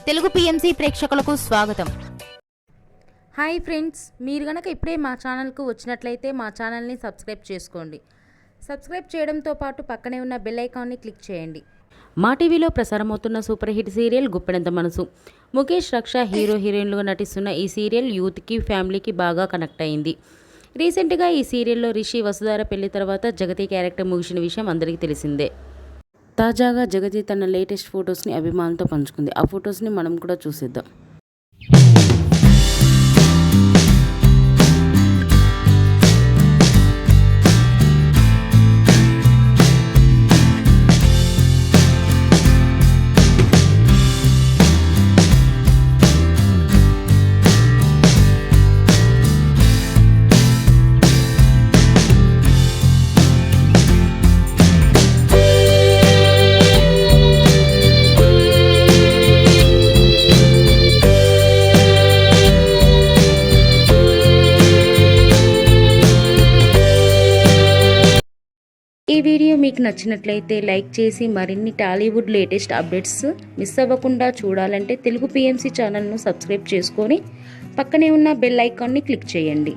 Telugu PMC ప్రేక్షకులకు స్వాగతం. Hi friends, మీరు గనక ఇప్పుడే మా ఛానల్కు వచ్చినట్లయితే మా ఛానల్ని సబ్స్క్రైబ్ చేసుకోండి. సబ్స్క్రైబ్ చేయడంతో పాటు పక్కనే ఉన్న బెల్ ఐకాన్ని క్లిక్ చేయండి. మా టీవీలో ప్రసారమవుతున్న సూపర్ హిట్ సీరియల్ గుప్పెడంత మనసు. ముఖేష్, రక్ష హీరో హీరోయిన్లుగా నటిస్తున్న ఈ సీరియల్ యూత్కి, ఫ్యామిలీకి బాగా కనెక్ట్ అయింది. రీసెంట్గా ఈ సీరియల్లో రిషి, వసుధార పెళ్లి తర్వాత జగతి క్యారెక్టర్ ముగిసిన విషయం అందరికీ తెలిసిందే. తాజాగా జగతి తన లేటెస్ట్ ఫొటోస్ని అభిమానులతో పంచుకుంది. ఆ ఫొటోస్ని మనం కూడా చూసేద్దాం. ఈ వీడియో మీకు నచ్చినట్లయితే లైక్ చేసి మరిన్ని టాలీవుడ్ లేటెస్ట్ అప్డేట్స్ మిస్ అవ్వకుండా చూడాలంటే తెలుగు పిఎంసి ఛానల్ను సబ్స్క్రైబ్ చేసుకొని పక్కనే ఉన్న బెల్ ఐకాన్ని క్లిక్ చేయండి.